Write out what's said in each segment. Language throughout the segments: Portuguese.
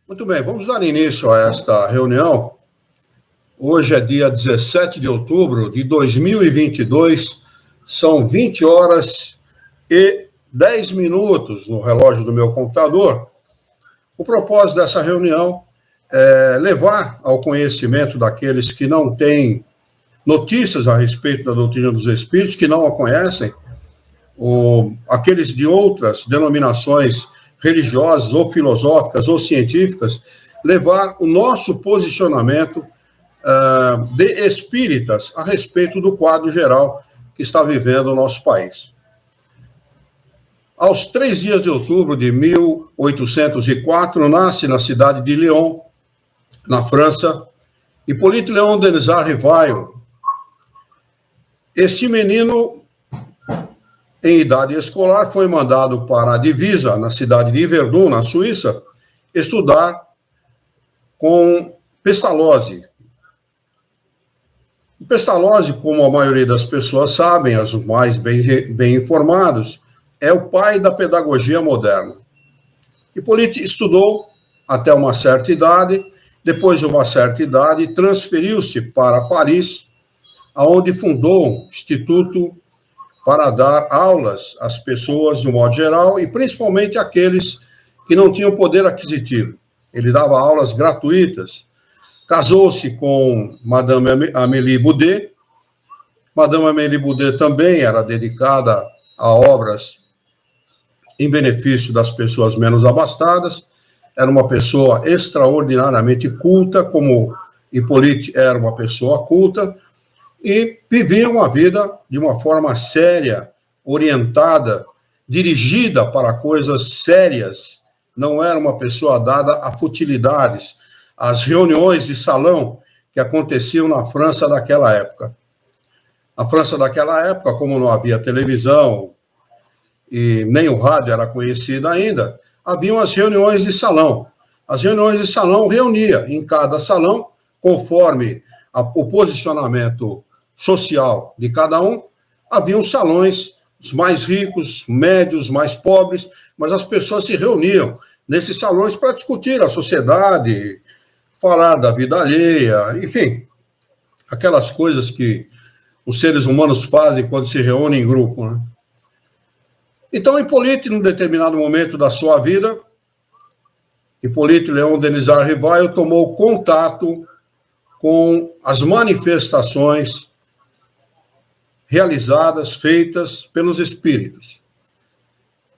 Muito bem, vamos dar início a esta reunião. Hoje é dia 17 de outubro de 2022, são 20 horas e 10 minutos no relógio do meu computador. O propósito dessa reunião é levar ao conhecimento daqueles que não têm notícias a respeito da doutrina dos Espíritos, que não a conhecem, ou aqueles de outras denominações religiosas ou filosóficas ou científicas, levar o nosso posicionamento de espíritas a respeito do quadro geral que está vivendo o nosso país. Aos 3 dias de outubro de 1804, nasce na cidade de Lyon, na França, Hippolyte Léon Denisard Rivail. Este menino, em idade escolar, foi mandado para a divisa, na cidade de Verdun, na Suíça, estudar com Pestalozzi. O Pestalozzi, como a maioria das pessoas sabem, os mais bem informados, é o pai da pedagogia moderna. Hippolyte estudou até uma certa idade, depois de uma certa idade, transferiu-se para Paris, onde fundou um instituto para dar aulas às pessoas de um modo geral, e principalmente àqueles que não tinham poder aquisitivo. Ele dava aulas gratuitas. Casou-se com Madame Amélie Boudet. Madame Amélie Boudet também era dedicada a obras em benefício das pessoas menos abastadas. Era uma pessoa extraordinariamente culta, como Hippolyte era uma pessoa culta, e viviam a vida de uma forma séria, orientada, dirigida para coisas sérias. Não era uma pessoa dada a futilidades, às reuniões de salão que aconteciam na França daquela época. A França daquela época, como não havia televisão e nem o rádio era conhecido ainda, haviam as reuniões de salão. As reuniões de salão reunia em cada salão, conforme o posicionamento social de cada um, haviam salões, os mais ricos, médios, mais pobres, mas as pessoas se reuniam nesses salões para discutir a sociedade, falar da vida alheia, enfim, aquelas coisas que os seres humanos fazem quando se reúnem em grupo, né? Então, Hippolyte, num determinado momento da sua vida, Hippolyte Léon Denisard Rivail tomou contato com as manifestações realizadas, feitas pelos espíritos.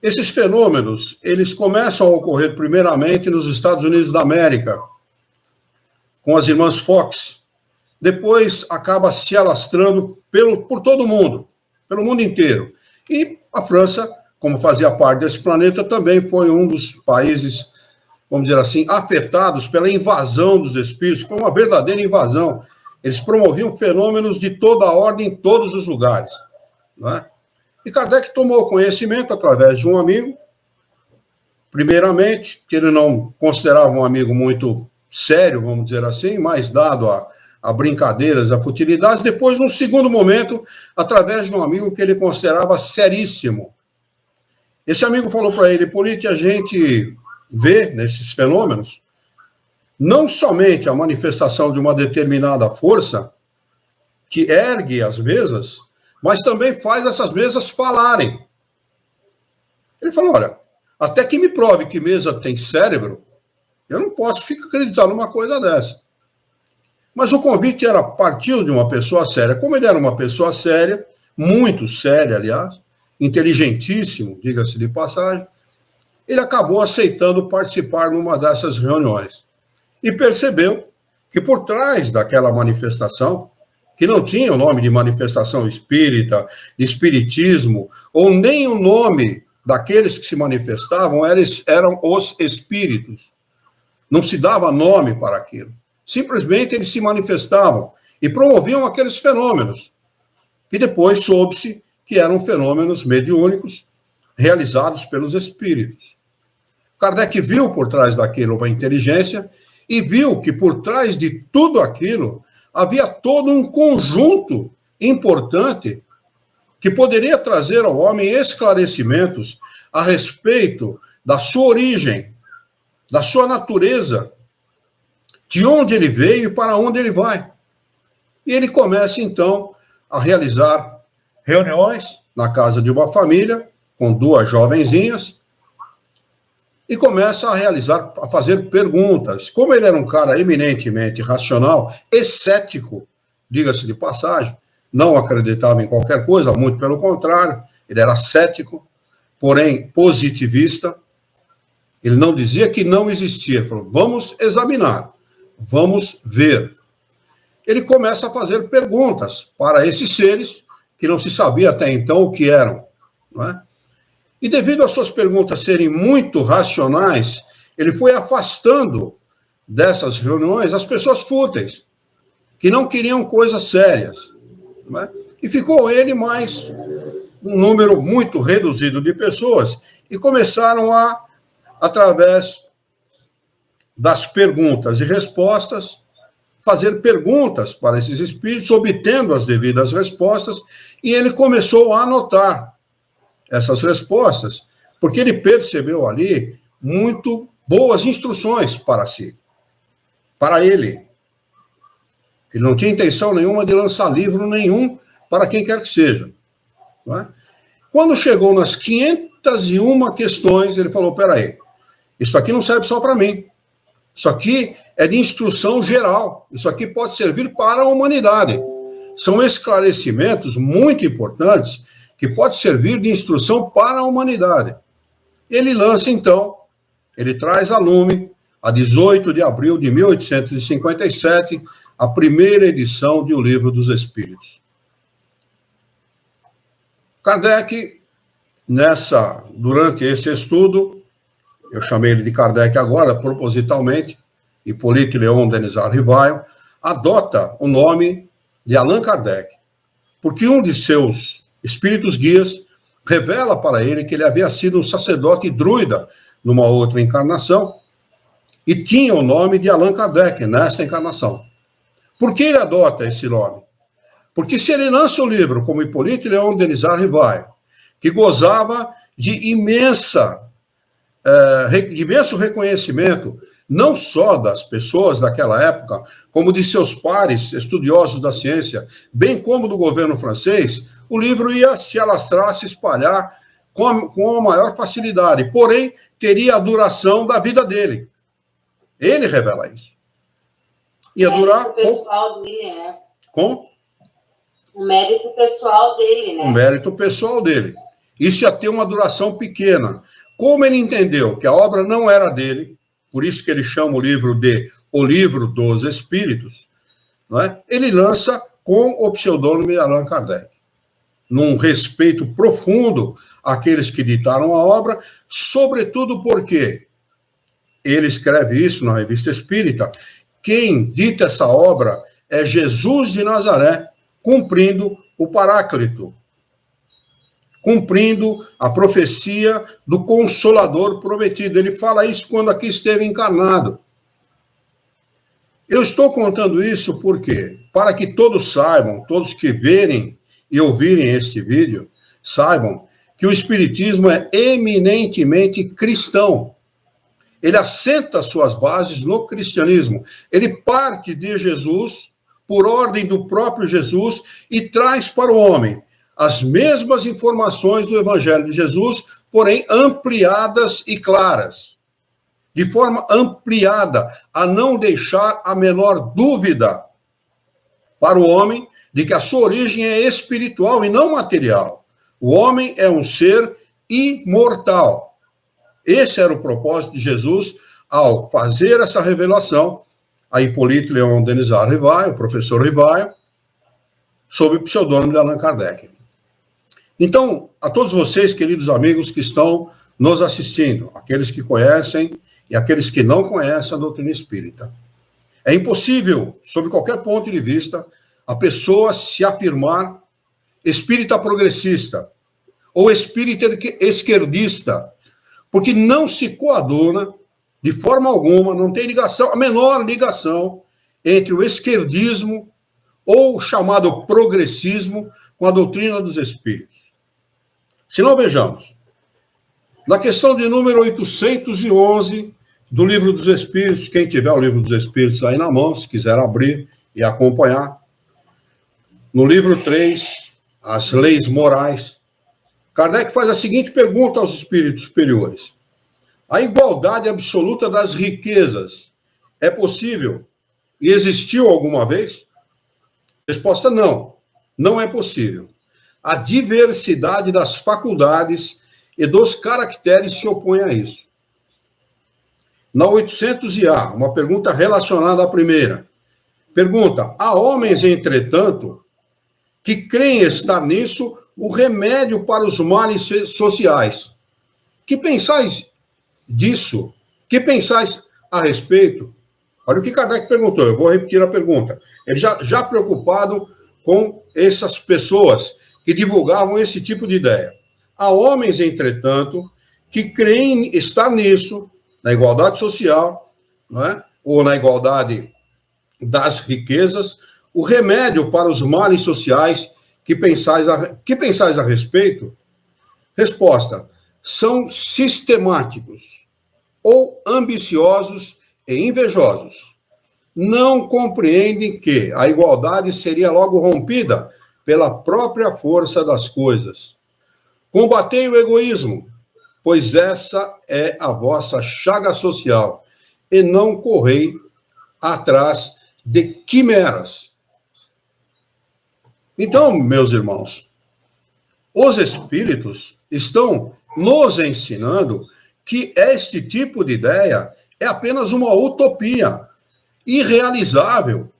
Esses fenômenos, eles começam a ocorrer primeiramente nos Estados Unidos da América, com as irmãs Fox. Depois acaba se alastrando por todo o mundo, pelo mundo inteiro. E a França, como fazia parte desse planeta, também foi um dos países, vamos dizer assim, afetados pela invasão dos espíritos. Foi uma verdadeira invasão. Eles promoviam fenômenos de toda a ordem em todos os lugares, não é? E Kardec tomou conhecimento através de um amigo, primeiramente, que ele não considerava um amigo muito sério, vamos dizer assim, mais dado a brincadeiras, a futilidades. Depois, num segundo momento, através de um amigo que ele considerava seríssimo. Esse amigo falou para ele: Hippolyte, a gente vê nesses fenômenos não somente a manifestação de uma determinada força que ergue as mesas, mas também faz essas mesas falarem. Ele falou: olha, até que me prove que mesa tem cérebro, eu não posso ficar acreditando numa coisa dessa. Mas o convite partiu de uma pessoa séria. Como ele era uma pessoa séria, muito séria, aliás, inteligentíssimo, diga-se de passagem, ele acabou aceitando participar numa dessas reuniões. E percebeu que por trás daquela manifestação, que não tinha o nome de manifestação espírita, de espiritismo, ou nem o nome daqueles que se manifestavam, eram os espíritos. Não se dava nome para aquilo. Simplesmente eles se manifestavam e promoviam aqueles fenômenos, que depois soube-se que eram fenômenos mediúnicos realizados pelos espíritos. Kardec viu por trás daquilo uma inteligência e viu que por trás de tudo aquilo havia todo um conjunto importante que poderia trazer ao homem esclarecimentos a respeito da sua origem, da sua natureza, de onde ele veio e para onde ele vai. E ele começa, então, a realizar reuniões na casa de uma família, com 2 jovenzinhas, e começa a fazer perguntas. Como ele era um cara eminentemente racional e cético, diga-se de passagem, não acreditava em qualquer coisa, muito pelo contrário, ele era cético, porém positivista. Ele não dizia que não existia, ele falou, vamos examinar, vamos ver. Ele começa a fazer perguntas para esses seres que não se sabia até então o que eram, não é? E devido às suas perguntas serem muito racionais, ele foi afastando dessas reuniões as pessoas fúteis, que não queriam coisas sérias, não é? E ficou ele mais um número muito reduzido de pessoas, e começaram a, através das perguntas e respostas, fazer perguntas para esses espíritos, obtendo as devidas respostas, e ele começou a anotar essas respostas, porque ele percebeu ali muito boas instruções para si, para ele. Ele não tinha intenção nenhuma de lançar livro nenhum para quem quer que seja. Não é? Quando chegou nas 501 questões, ele falou, peraí, isso aqui não serve só para mim. Isso aqui é de instrução geral. Isso aqui pode servir para a humanidade. São esclarecimentos muito importantes que pode servir de instrução para a humanidade. Ele lança, então, ele traz a lume, a 18 de abril de 1857, a primeira edição de O Livro dos Espíritos. Kardec, durante esse estudo, eu chamei ele de Kardec agora, propositalmente, Hippolyte Léon Denis Rivail, adota o nome de Allan Kardec, porque um de seus espíritos guias revela para ele que ele havia sido um sacerdote druida numa outra encarnação e tinha o nome de Allan Kardec nesta encarnação. Por que ele adota esse nome? Porque se ele lança o livro como Hippolyte Léon Denis Rivail, que gozava de imenso reconhecimento, não só das pessoas daquela época, como de seus pares estudiosos da ciência, bem como do governo francês, o livro ia se alastrar, se espalhar com a maior facilidade, porém, teria a duração da vida dele. Ele revela isso. Ia durar... O pessoal dele, né? Com? O mérito pessoal dele, né? O mérito pessoal dele. Isso ia ter uma duração pequena. Como ele entendeu que a obra não era dele, por isso que ele chama o livro de O Livro dos Espíritos, não é? Ele lança com o pseudônimo de Allan Kardec, num respeito profundo àqueles que ditaram a obra, sobretudo porque ele escreve isso na Revista Espírita, quem dita essa obra é Jesus de Nazaré, cumprindo o Paráclito, cumprindo a profecia do Consolador prometido. Ele fala isso quando aqui esteve encarnado. Eu estou contando isso porque, para que todos saibam, todos que verem e ouvirem este vídeo, saibam que o Espiritismo é eminentemente cristão. Ele assenta suas bases no cristianismo. Ele parte de Jesus, por ordem do próprio Jesus, e traz para o homem as mesmas informações do Evangelho de Jesus, porém ampliadas e claras. De forma ampliada, a não deixar a menor dúvida para o homem de que a sua origem é espiritual e não material. O homem é um ser imortal. Esse era o propósito de Jesus ao fazer essa revelação a Hippolyte Léon Denis Rivail, o professor Rivail, sob o pseudônimo de Allan Kardec. Então, a todos vocês, queridos amigos, que estão nos assistindo, aqueles que conhecem e aqueles que não conhecem a doutrina espírita, é impossível, sob qualquer ponto de vista, a pessoa se afirmar espírita progressista ou espírita esquerdista, porque não se coaduna de forma alguma, não tem ligação, a menor ligação entre o esquerdismo ou o chamado progressismo com a doutrina dos espíritos. Se não, vejamos. Na questão de número 811 do Livro dos Espíritos, quem tiver o Livro dos Espíritos aí na mão, se quiser abrir e acompanhar. No livro 3, As Leis Morais, Kardec faz a seguinte pergunta aos espíritos superiores: a igualdade absoluta das riquezas é possível e existiu alguma vez? Resposta: não, não é possível. A diversidade das faculdades e dos caracteres se opõe a isso. Na 800-A, uma pergunta relacionada à primeira. Pergunta: há homens, entretanto, que creem estar nisso o remédio para os males sociais. Que pensais disso? Que pensais a respeito? Olha o que Kardec perguntou, eu vou repetir a pergunta. Ele já preocupado com essas pessoas que divulgavam esse tipo de ideia. Há homens, entretanto, que creem estar nisso, na igualdade social, não é? Ou na igualdade das riquezas, o remédio para os males sociais. Que pensais a respeito? Resposta: são sistemáticos ou ambiciosos e invejosos. Não compreendem que a igualdade seria logo rompida pela própria força das coisas. Combatei o egoísmo, pois essa é a vossa chaga social, e não correi atrás de quimeras. Então, meus irmãos, os espíritos estão nos ensinando que este tipo de ideia é apenas uma utopia, irrealizável,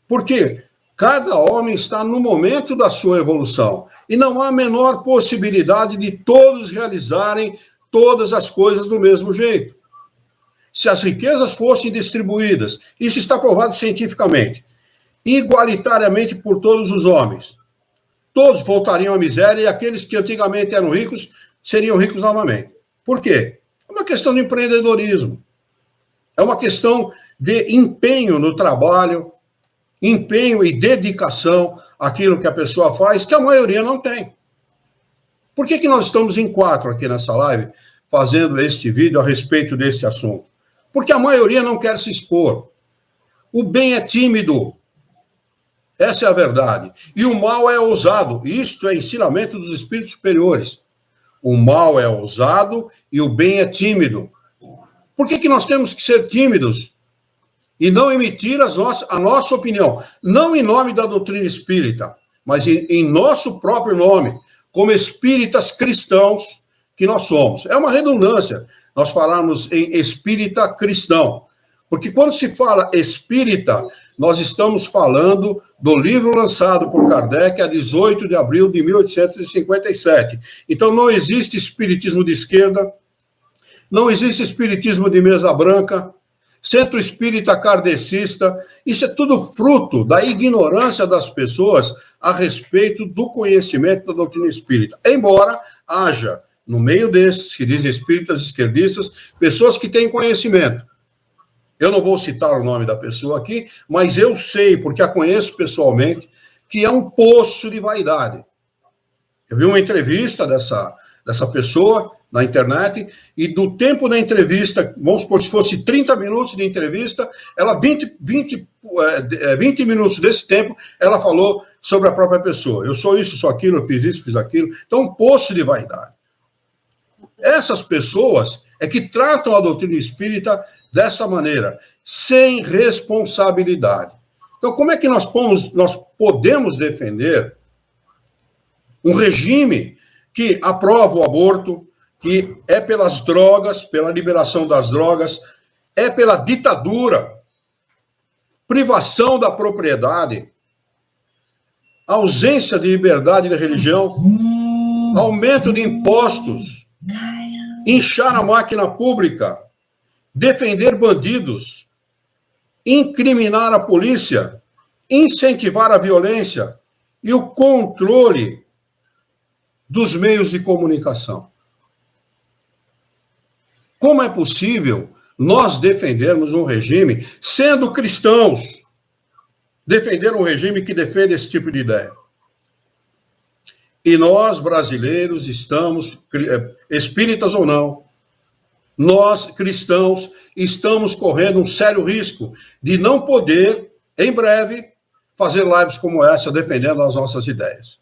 porque cada homem está no momento da sua evolução e não há a menor possibilidade de todos realizarem todas as coisas do mesmo jeito. Se as riquezas fossem distribuídas, isso está provado cientificamente, igualitariamente por todos os homens, todos voltariam à miséria e aqueles que antigamente eram ricos seriam ricos novamente. Por quê? É uma questão de empreendedorismo. É uma questão de empenho no trabalho, empenho e dedicação àquilo que a pessoa faz, que a maioria não tem. Por que nós estamos em 4 aqui nessa live, fazendo este vídeo a respeito desse assunto? Porque a maioria não quer se expor. O bem é tímido. Essa é a verdade. E o mal é ousado. Isto é ensinamento dos espíritos superiores. O mal é ousado e o bem é tímido. Por que nós temos que ser tímidos e não emitir a nossa opinião? Não em nome da doutrina espírita, mas em nosso próprio nome, como espíritas cristãos que nós somos. É uma redundância nós falarmos em espírita cristão, porque quando se fala espírita, nós estamos falando do livro lançado por Kardec a 18 de abril de 1857. Então não existe espiritismo de esquerda, não existe espiritismo de mesa branca, centro espírita kardecista. Isso é tudo fruto da ignorância das pessoas a respeito do conhecimento da doutrina espírita. Embora haja, no meio desses, que dizem espíritas esquerdistas, pessoas que têm conhecimento. Eu não vou citar o nome da pessoa aqui, mas eu sei, porque a conheço pessoalmente, que é um poço de vaidade. Eu vi uma entrevista dessa pessoa na internet, e do tempo da entrevista, vamos supor, se fosse 30 minutos de entrevista, ela 20 minutos desse tempo, ela falou sobre a própria pessoa. Eu sou isso, sou aquilo, eu fiz isso, fiz aquilo. Então, um poço de vaidade. Essas pessoas é que tratam a doutrina espírita dessa maneira, sem responsabilidade. Então, como é que nós podemos defender um regime que aprova o aborto, que é pelas drogas, pela liberação das drogas, é pela ditadura, privação da propriedade, ausência de liberdade de religião, aumento de impostos, inchar a máquina pública, defender bandidos, incriminar a polícia, incentivar a violência e o controle dos meios de comunicação. Como é possível nós defendermos um regime, sendo cristãos, defender um regime que defende esse tipo de ideia? E nós, brasileiros, estamos, espíritas ou não, nós, cristãos, estamos correndo um sério risco de não poder, em breve, fazer lives como essa, defendendo as nossas ideias.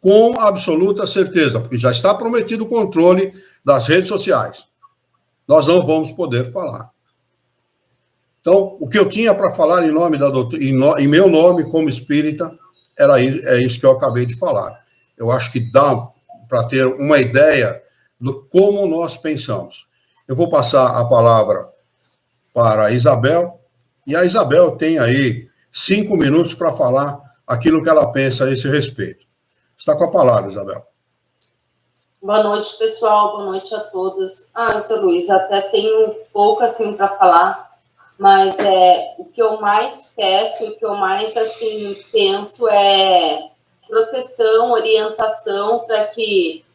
Com absoluta certeza, porque já está prometido o controle das redes sociais. Nós não vamos poder falar. Então, o que eu tinha para falar em nome da doutrina, em meu nome como espírita, é isso que eu acabei de falar. Eu acho que dá para ter uma ideia do como nós pensamos. Eu vou passar a palavra para a Isabel, e a Isabel tem aí 5 minutos para falar aquilo que ela pensa a esse respeito. Está com a palavra, Isabel. Boa noite, pessoal. Boa noite a todos. Seu Luiz, até tenho pouco assim para falar, mas o que eu mais peço, o que eu mais assim penso é proteção, orientação para que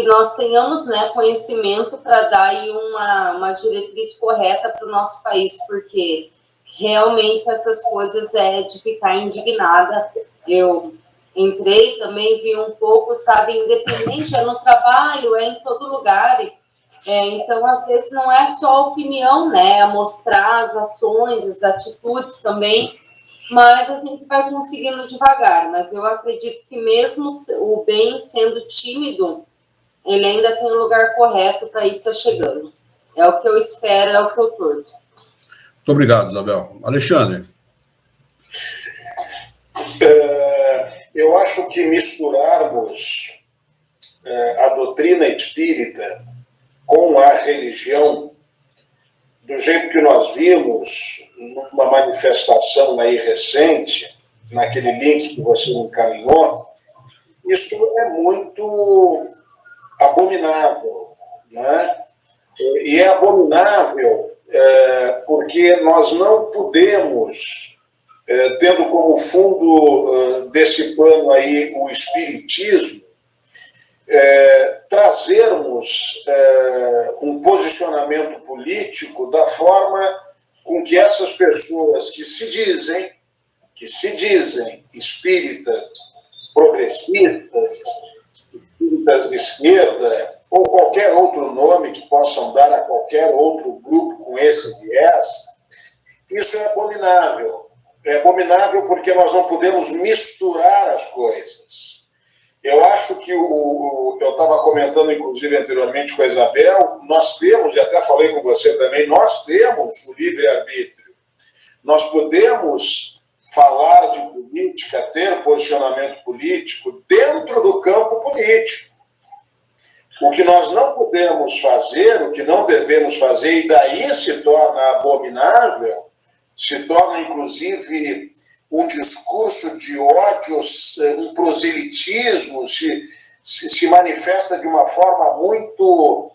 nós tenhamos, né, conhecimento para dar aí uma diretriz correta para o nosso país, porque realmente essas coisas é de ficar indignada. Eu entrei também, vi um pouco, sabe, independente, é no trabalho, é em todo lugar. Então, às vezes, não é só a opinião, né, é mostrar as ações, as atitudes também, mas a gente vai conseguindo devagar. Mas eu acredito que mesmo o bem sendo tímido, ele ainda tem um lugar correto para ir se chegando. É o que eu espero, é o que eu torço. Muito obrigado, Isabel. Alexandre. Eu acho que misturarmos a doutrina espírita com a religião, do jeito que nós vimos numa manifestação aí recente, naquele link que você me encaminhou, isso é muito abominável, né? E é abominável porque nós não podemos, tendo como fundo desse plano aí o espiritismo, trazermos um posicionamento político da forma com que essas pessoas que se dizem espíritas progressistas, espíritas de esquerda, ou qualquer outro nome que possam dar a qualquer outro grupo com esse viés, isso é abominável. É abominável porque nós não podemos misturar as coisas. Eu acho que eu estava comentando, inclusive, anteriormente com a Isabel, nós temos, e até falei com você também, nós temos o livre-arbítrio. Nós podemos falar de política, ter posicionamento político dentro do campo político. O que nós não podemos fazer, o que não devemos fazer, e daí se torna abominável, se torna, inclusive, um discurso de ódio, um proselitismo, se manifesta de uma forma muito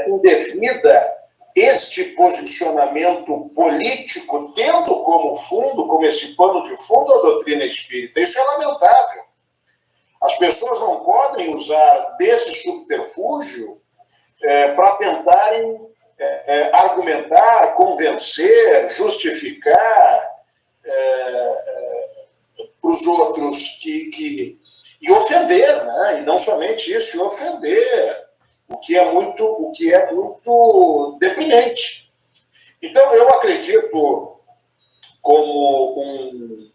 indevida este posicionamento político, tendo como fundo, como esse pano de fundo, a doutrina espírita. Isso é lamentável. As pessoas não podem usar desse subterfúgio para tentarem argumentar, convencer, justificar para os outros e ofender, né? E não somente isso, e ofender, o que é muito deprimente. Então, eu acredito, como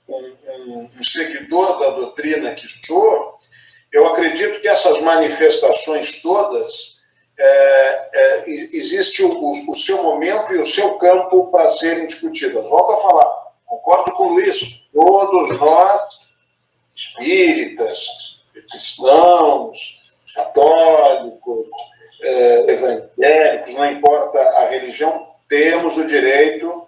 um seguidor da doutrina que sou, eu acredito que essas manifestações todas, existe o seu momento e o seu campo para serem discutidas. Volto a falar, concordo com o Luiz, todos nós, espíritas, cristãos, católicos, evangélicos, não importa a religião, temos o direito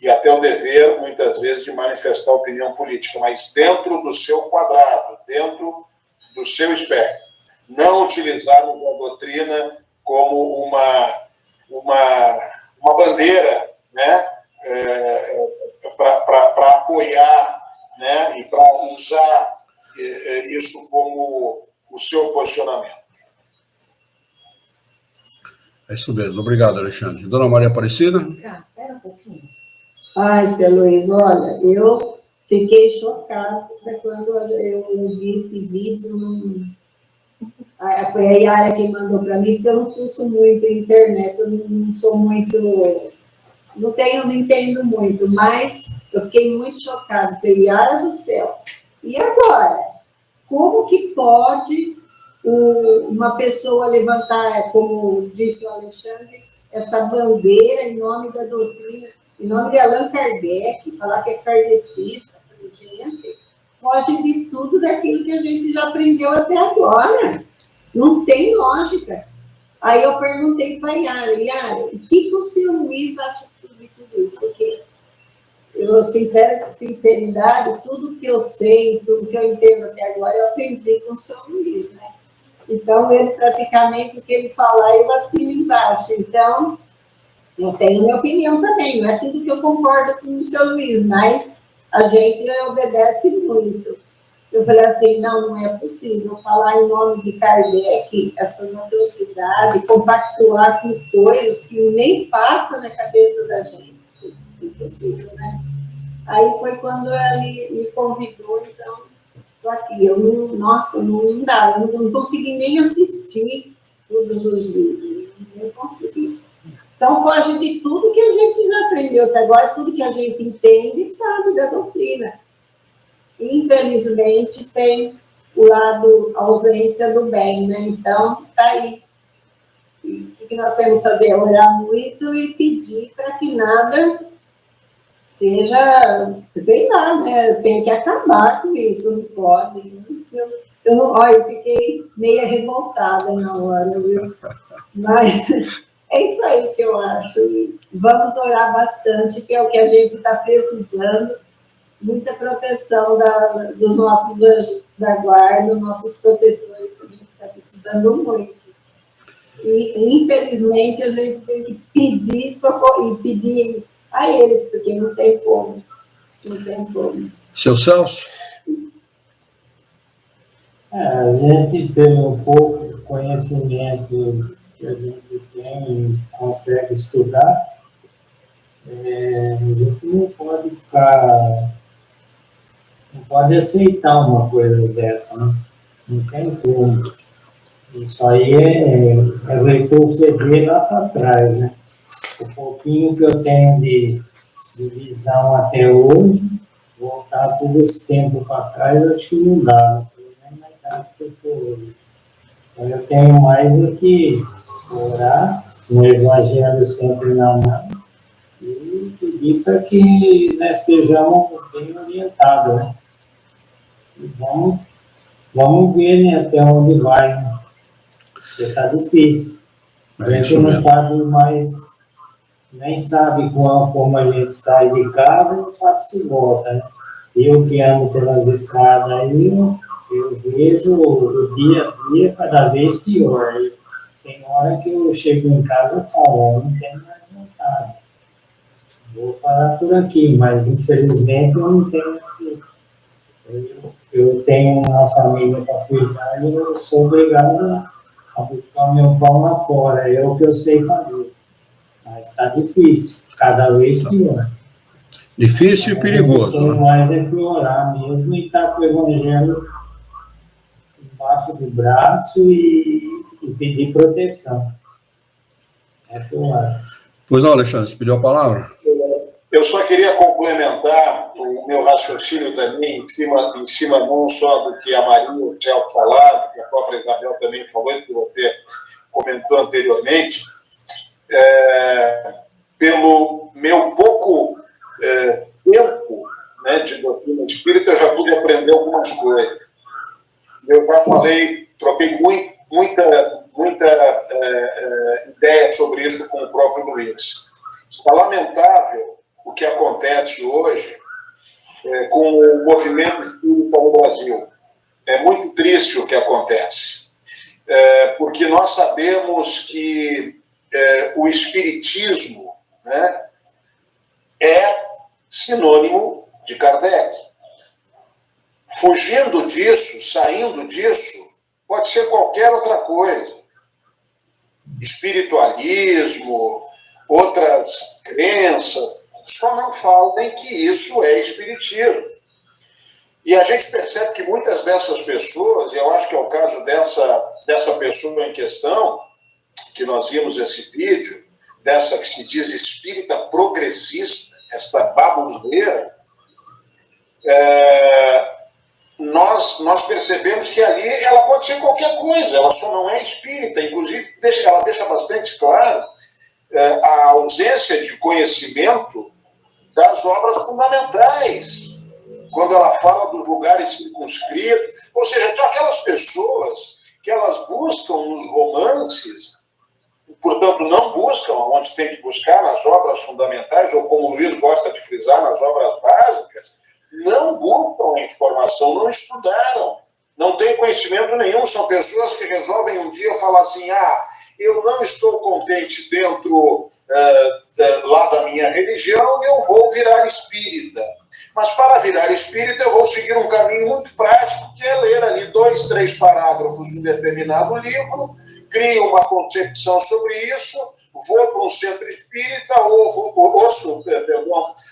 e até o dever, muitas vezes, de manifestar opinião política, mas dentro do seu quadrado, dentro do seu espectro. Não utilizarmos a doutrina como uma bandeira, né, para apoiar, né, e para usar isso como o seu posicionamento. É isso mesmo. Obrigado, Alexandre. Dona Maria Aparecida? Espera um pouquinho. Seu Luiz, olha, eu fiquei chocada quando eu vi esse vídeo Foi a Yara quem mandou para mim, porque eu não fuço muito a internet, eu não sou muito, não entendo muito, mas eu fiquei muito chocada. Falei, Yara do céu, e agora? Como que pode uma pessoa levantar, como disse o Alexandre, essa bandeira em nome da doutrina, em nome de Allan Kardec, falar que é kardecista? Gente, foge de tudo daquilo que a gente já aprendeu até agora. Não tem lógica. Aí eu perguntei para a Yara, o que o senhor Luiz acha de tudo isso? Porque eu, sinceridade, tudo que eu sei, tudo que eu entendo até agora, eu aprendi com o senhor Luiz, né? Então, ele praticamente, o que ele falar, eu assino embaixo. Então, eu tenho minha opinião também, não é tudo que eu concordo com o seu Luiz, mas a gente obedece muito. Eu falei assim, não é possível falar em nome de Kardec, essas atrocidades, compactuar com coisas que nem passam na cabeça da gente. Impossível, né? Aí foi quando ele me convidou, então, estou aqui. Eu não dá, eu não consegui nem assistir todos os vídeos, não consegui. Então, foge de tudo que a gente já aprendeu até agora, tudo que a gente entende e sabe da doutrina. Infelizmente, tem o lado ausência do bem, né? Então, tá aí. E o que nós temos que fazer? Orar muito e pedir para que nada seja, sei lá, né? Tem que acabar com isso, não pode. Eu fiquei meio revoltada na hora, viu? Mas é isso aí que eu acho. E vamos orar bastante, que é o que a gente está precisando. Muita proteção dos nossos anjos da guarda, nossos protetores, a gente está precisando muito. E, infelizmente, a gente tem que pedir socorro, e pedir a eles, porque não tem como. Não tem como. Seu Celso? A gente, pelo pouco conhecimento que a gente tem e consegue estudar, a gente não pode ficar... Não pode aceitar uma coisa dessa, né? Não tem como. Isso aí é ver pouco você vê lá para trás, né? O pouquinho que eu tenho de visão até hoje, voltar todo esse tempo para trás, eu acho que não dá. Não é nada que eu estou hoje. Então, eu tenho mais do que orar, no Evangelho sempre na mão, e pedir para que, né, sejamos bem orientados, né? E vamos ver, né, até onde vai, né? Porque está difícil. A gente não sabe mais, nem sabe como a gente sai de casa, não sabe se volta, né? Eu que ando pelas estradas aí, eu vejo o dia a dia cada vez pior. Tem hora que eu chego em casa e falo, eu não tenho mais vontade. Vou parar por aqui, mas infelizmente eu não tenho aqui. Eu tenho uma família para cuidar e eu sou obrigado a botar meu pão lá fora. É o que eu sei fazer. Mas está difícil, cada vez pior. Difícil e perigoso. Tem mais é piorar mesmo e estar com o Evangelho embaixo do braço e pedir proteção. É o que eu acho. Pois não, Alexandre, você pediu a palavra? Eu só queria complementar o meu raciocínio também, em cima não só do que a Maria e o Celso falaram, que a própria Isabel também falou, e que você comentou anteriormente, pelo meu pouco tempo, né, de doutrina espírita, eu já pude aprender algumas coisas. Eu já falei, troquei muita ideia sobre isso com o próprio Luiz. É lamentável o que acontece hoje com o movimento espírita no Brasil. É muito triste o que acontece, porque nós sabemos que o espiritismo, né, é sinônimo de Kardec. Fugindo disso, saindo disso, pode ser qualquer outra coisa. Espiritualismo, outras crenças, só não falem que isso é espiritismo. E a gente percebe que muitas dessas pessoas, e eu acho que é o caso dessa pessoa em questão, que nós vimos esse vídeo, dessa que se diz espírita progressista, esta baboseira, nós percebemos que ali ela pode ser qualquer coisa, ela só não é espírita. Inclusive, ela deixa bastante claro a ausência de conhecimento das obras fundamentais, quando ela fala dos lugares circunscritos. Ou seja, são aquelas pessoas que elas buscam nos romances, portanto, não buscam onde tem que buscar, nas obras fundamentais, ou como o Luiz gosta de frisar, nas obras básicas, não buscam a informação, não estudaram, não têm conhecimento nenhum. São pessoas que resolvem um dia falar assim: eu não estou contente dentro lá da minha religião, eu vou virar espírita. Mas para virar espírita eu vou seguir um caminho muito prático, que é ler ali 2, 3 parágrafos de um determinado livro, crio uma concepção sobre isso, vou para um centro espírita, ou ouço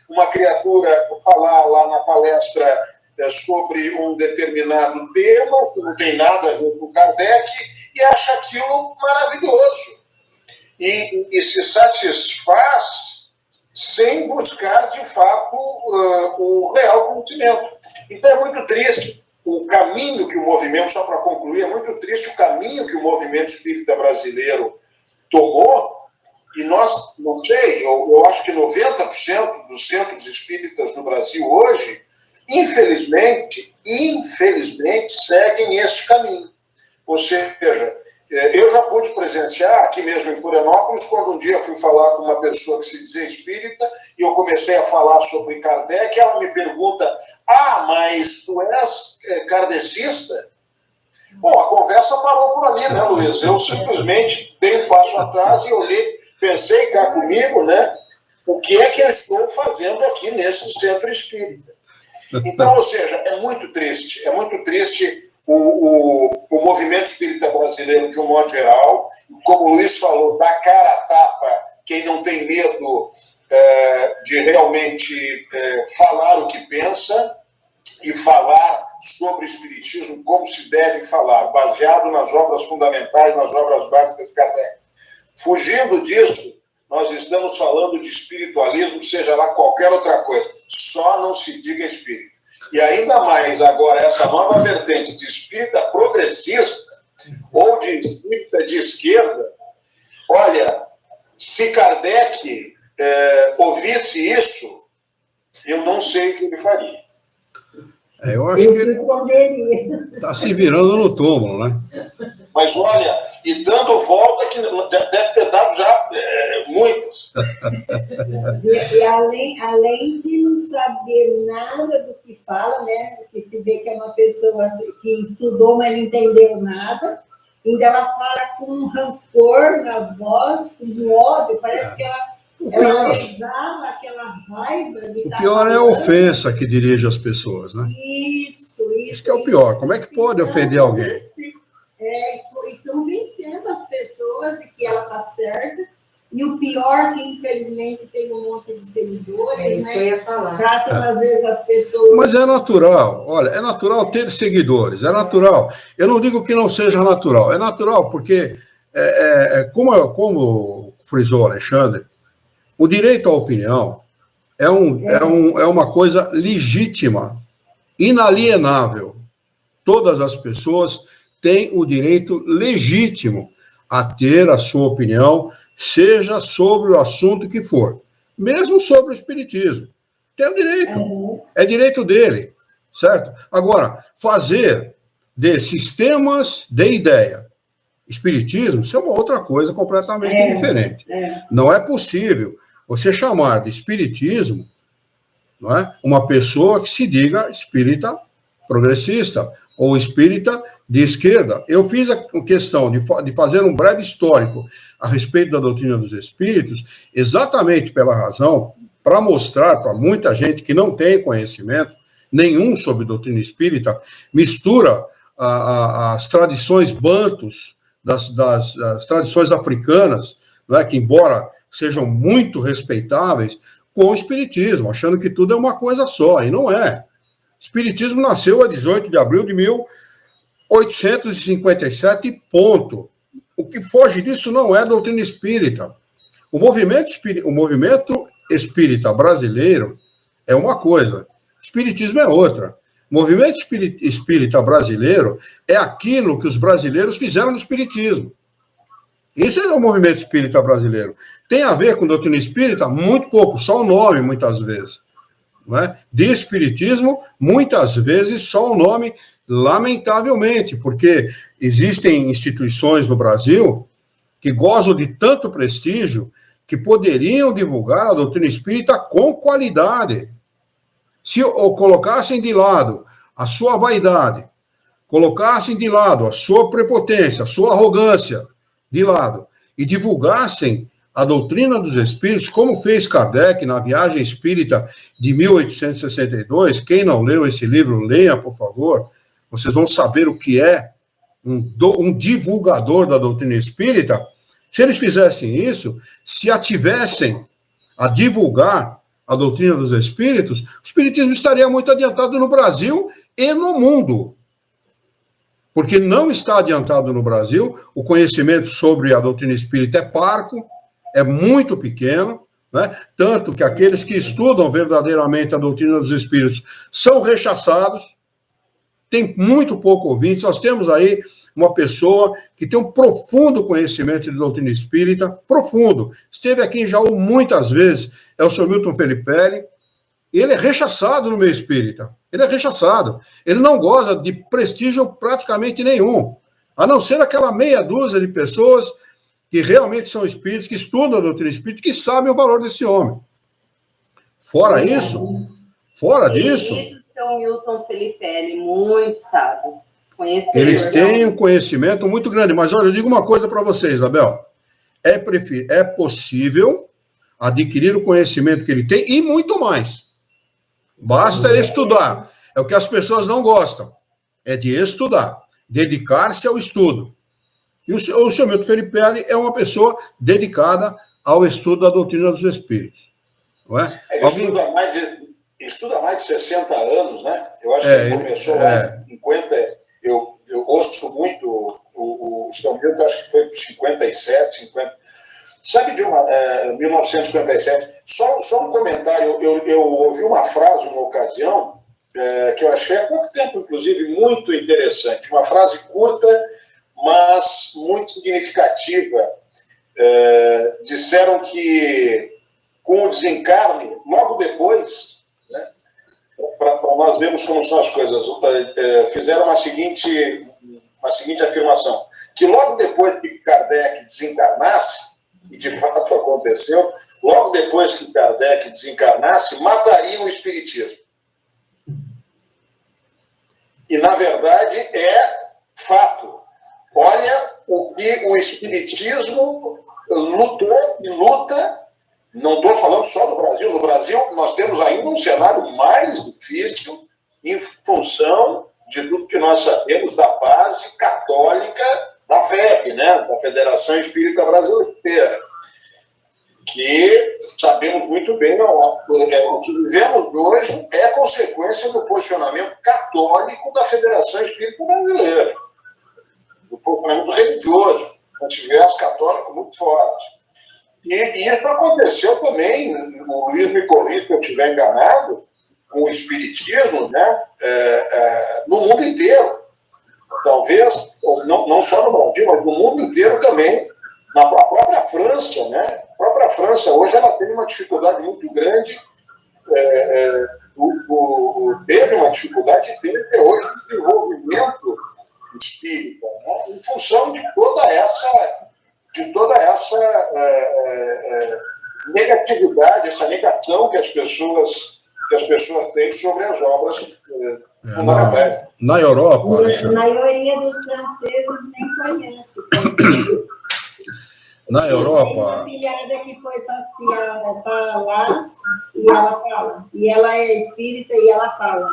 uma criatura falar lá na palestra sobre um determinado tema, que não tem nada a ver com Kardec, e acha aquilo maravilhoso. E se satisfaz sem buscar, de fato, o real conhecimento. Então é muito triste o caminho que o movimento, só para concluir, é muito triste o caminho que o movimento espírita brasileiro tomou, e nós, não sei, eu acho que 90% dos centros espíritas no Brasil hoje, infelizmente, seguem este caminho. Ou seja, eu já pude presenciar, aqui mesmo em Florianópolis, quando um dia fui falar com uma pessoa que se dizia espírita, e eu comecei a falar sobre Kardec, ela me pergunta: mas tu és kardecista? Bom, a conversa parou por ali, né, Luiz? Eu simplesmente dei um passo atrás e olhei, pensei cá comigo, né, o que é que eu estou fazendo aqui nesse centro espírita. Então, ou seja, é muito triste o movimento espírita brasileiro de um modo geral. Como o Luiz falou, dá cara a tapa quem não tem medo de realmente falar o que pensa e falar sobre o espiritismo como se deve falar, baseado nas obras fundamentais, nas obras básicas de Kardec. Fugindo disso, nós estamos falando de espiritualismo, seja lá qualquer outra coisa, só não se diga espírito. E ainda mais agora, essa nova vertente de espírita progressista ou de espírita de esquerda. Olha, se Kardec ouvisse isso, eu não sei o que ele faria. Eu acho que está se virando no túmulo, né? Mas olha, e dando volta, que deve ter dado já muitas. E além de não saber nada do que fala, né? Porque se vê que é uma pessoa que estudou, mas não entendeu nada, ainda ela fala com um rancor na voz, com um ódio, parece que ela exala aquela raiva. O pior é a ofensa que dirige as pessoas, né? Isso. Isso que é o pior. Como é que pode ofender alguém? Estão vencendo as pessoas e que ela está certa. E o pior que, infelizmente, tem um monte de seguidores, é isso, né? Que eu ia falar. Tratam, às vezes, as pessoas... Mas é natural. Olha, é natural ter seguidores. É natural. Eu não digo que não seja natural. É natural porque, como frisou o Alexandre, o direito à opinião é uma coisa legítima, inalienável. Todas as pessoas têm o direito legítimo a ter a sua opinião, seja sobre o assunto que for, mesmo sobre o espiritismo. Tem o direito, é direito dele, certo? Agora, fazer de sistemas de ideia espiritismo, isso é uma outra coisa completamente diferente. Não é possível você chamar de espiritismo, não é, uma pessoa que se diga espírita progressista ou espírita de esquerda. Eu fiz a questão de fazer um breve histórico a respeito da doutrina dos espíritos, exatamente pela razão, para mostrar para muita gente que não tem conhecimento nenhum sobre doutrina espírita, mistura as tradições bantus, das tradições africanas, né, que embora sejam muito respeitáveis, com o espiritismo, achando que tudo é uma coisa só, e não é. O espiritismo nasceu a 18 de abril de 1857, ponto. O que foge disso não é a doutrina espírita. O movimento espírita brasileiro é uma coisa, espiritismo é outra. O movimento espírita brasileiro é aquilo que os brasileiros fizeram no espiritismo. Isso é o movimento espírita brasileiro. Tem a ver com doutrina espírita? Muito pouco, só o nome, muitas vezes. Não é? De espiritismo, muitas vezes, só o nome, lamentavelmente, porque existem instituições no Brasil que gozam de tanto prestígio que poderiam divulgar a doutrina espírita com qualidade. Se colocassem de lado a sua vaidade, colocassem de lado a sua prepotência, a sua arrogância, de lado, e divulgassem a doutrina dos espíritos, como fez Kardec na Viagem Espírita de 1862. Quem não leu esse livro, leia, por favor. Vocês vão saber o que é um divulgador da doutrina espírita. Se eles fizessem isso, se ativessem a divulgar a doutrina dos espíritos, o espiritismo estaria muito adiantado no Brasil e no mundo. Porque não está adiantado no Brasil, o conhecimento sobre a doutrina espírita é parco, é muito pequeno, né? Tanto que aqueles que estudam verdadeiramente a doutrina dos espíritos são rechaçados, tem muito pouco ouvinte. Nós temos aí uma pessoa que tem um profundo conhecimento de doutrina espírita, profundo, esteve aqui em Jaú muitas vezes, é o Sr. Milton Felipelli, e ele é rechaçado no meio espírita, ele é rechaçado, ele não goza de prestígio praticamente nenhum, a não ser aquela meia dúzia de pessoas que realmente são espíritos, que estudam a doutrina espírita, que sabem o valor desse homem. Fora disso, São Milton Felipelli, muito sábio. Eles têm um conhecimento muito grande, mas olha, eu digo uma coisa para vocês, Isabel, é possível adquirir o conhecimento que ele tem e muito mais. Basta estudar. É o que as pessoas não gostam, é de estudar, dedicar-se ao estudo. E o Sr. Milton Felipelli é uma pessoa dedicada ao estudo da doutrina dos espíritos. Não é? Ele estuda mais de 60 anos, né? Eu acho que ele começou lá em 50. Eu ouço muito o Sr. Milton, acho que foi por 57, 50. Sabe de 1957? Só um comentário. Eu ouvi uma frase, uma ocasião, que eu achei há pouco tempo, inclusive, muito interessante. Uma frase curta, mas muito significativa. Disseram que com o desencarne, logo depois, né, para nós vermos como são as coisas, fizeram uma seguinte afirmação, que logo depois que Kardec desencarnasse, e de fato aconteceu, logo depois que Kardec desencarnasse, matariam o espiritismo. E, na verdade, é fato. Olha o que o espiritismo lutou e luta. Não estou falando só do Brasil. No Brasil, nós temos ainda um cenário mais difícil em função de tudo que nós sabemos da base católica da FEB, né? Da Federação Espírita Brasileira, que sabemos muito bem, o que vivemos hoje é consequência do posicionamento católico da Federação Espírita Brasileira, do posicionamento religioso, antiverso católico muito forte. E isso aconteceu também, o Luiz me corrige se eu estiver enganado, com o espiritismo, né, no mundo inteiro. Talvez, não só no Brasil, mas no mundo inteiro também, na própria França, né? A própria França hoje ela tem uma dificuldade muito grande, teve uma dificuldade e tem até hoje de desenvolvimento espírita, né? Em função de toda essa negatividade, essa negação que as pessoas têm sobre as obras fundamentais. Na Europa, a maioria dos franceses nem conhece. Na Europa. Tem uma filhada que foi passear tá lá e ela fala. E ela é espírita e ela fala.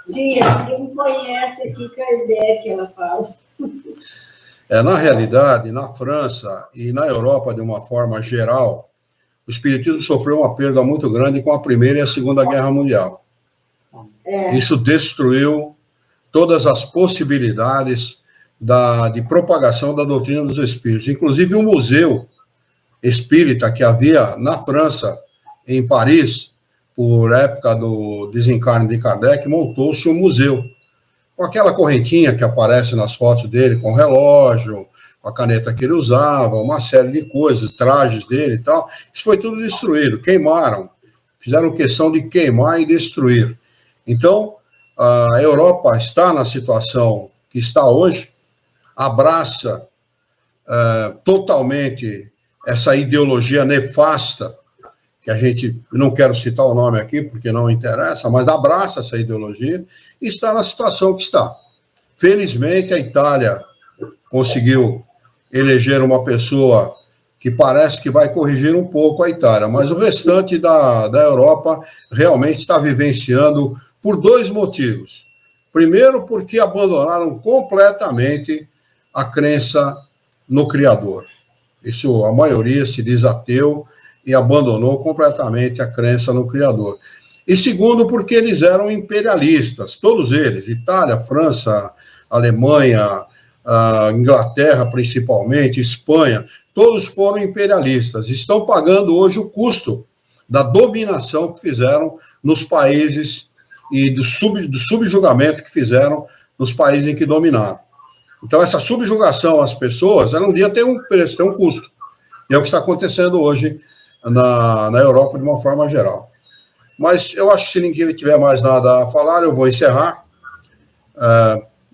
Tia, quem conhece aqui Kardec, ela fala. Na realidade, na França e na Europa, de uma forma geral, o espiritismo sofreu uma perda muito grande com a Primeira e a Segunda Guerra Mundial. Isso destruiu todas as possibilidades de propagação da doutrina dos espíritos. Inclusive, o museu espírita que havia na França, em Paris, por época do desencarne de Kardec, montou-se um museu, com aquela correntinha que aparece nas fotos dele, com o relógio, com a caneta que ele usava, uma série de coisas, trajes dele e tal. Isso foi tudo destruído, queimaram, fizeram questão de queimar e destruir. Então, a Europa está na situação que está hoje, abraça totalmente essa ideologia nefasta, que a gente, não quero citar o nome aqui, porque não interessa, mas abraça essa ideologia e está na situação que está. Felizmente, a Itália conseguiu eleger uma pessoa que parece que vai corrigir um pouco a Itália, mas o restante da Europa realmente está vivenciando por dois motivos. Primeiro, porque abandonaram completamente a crença no Criador. Isso, a maioria se diz ateu e abandonou completamente a crença no Criador. E segundo, porque eles eram imperialistas, todos eles, Itália, França, Alemanha, Inglaterra principalmente, Espanha, todos foram imperialistas, estão pagando hoje o custo da dominação que fizeram nos países e do subjugamento que fizeram nos países em que dominaram. Então, essa subjugação às pessoas, ela um dia tem um preço, tem um custo. E é o que está acontecendo hoje na Europa de uma forma geral. Mas eu acho que se ninguém tiver mais nada a falar, eu vou encerrar,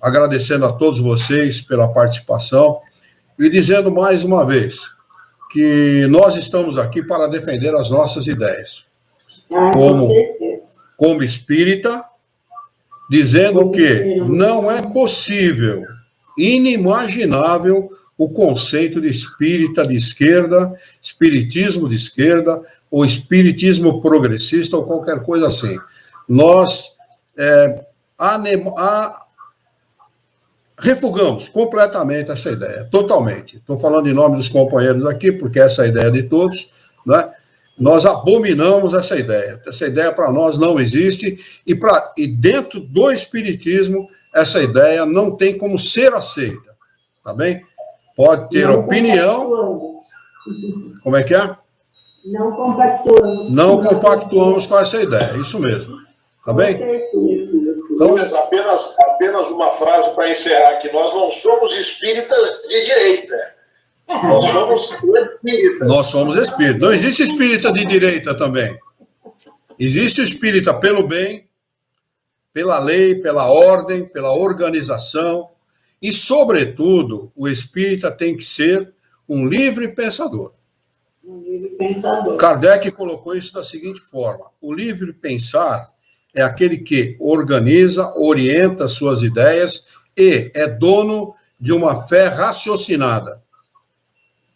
agradecendo a todos vocês pela participação e dizendo mais uma vez que nós estamos aqui para defender as nossas ideias. Com certeza. Como espírita, dizendo que não é possível, inimaginável, o conceito de espírita de esquerda, espiritismo de esquerda, ou espiritismo progressista, ou qualquer coisa assim. Nós refugamos completamente essa ideia, totalmente. Estou falando em nome dos companheiros aqui, porque essa é a ideia de todos, né? Nós abominamos essa ideia. Essa ideia para nós não existe, e dentro do espiritismo, essa ideia não tem como ser aceita, tá bem? Pode ter opinião. Como é que é? Não compactuamos. Não compactuamos com essa ideia, isso mesmo. Tá bem? Então, apenas uma frase para encerrar aqui. Nós não somos espíritas de direita. Nós somos espíritas. Nós somos espíritas. Não existe espírita de direita também. Existe o espírita pelo bem, pela lei, pela ordem, pela organização. E, sobretudo, o espírita tem que ser um livre pensador. Um livre pensador. Kardec colocou isso da seguinte forma: o livre pensar é aquele que organiza, orienta suas ideias e é dono de uma fé raciocinada.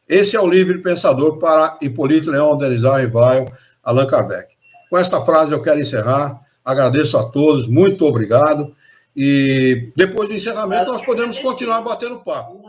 Esse é o livre pensador para Hipólito Leão, Denisar Rivaio, Allan Kardec. Com esta frase eu quero encerrar. Agradeço a todos, muito obrigado. E depois do encerramento nós podemos continuar batendo papo.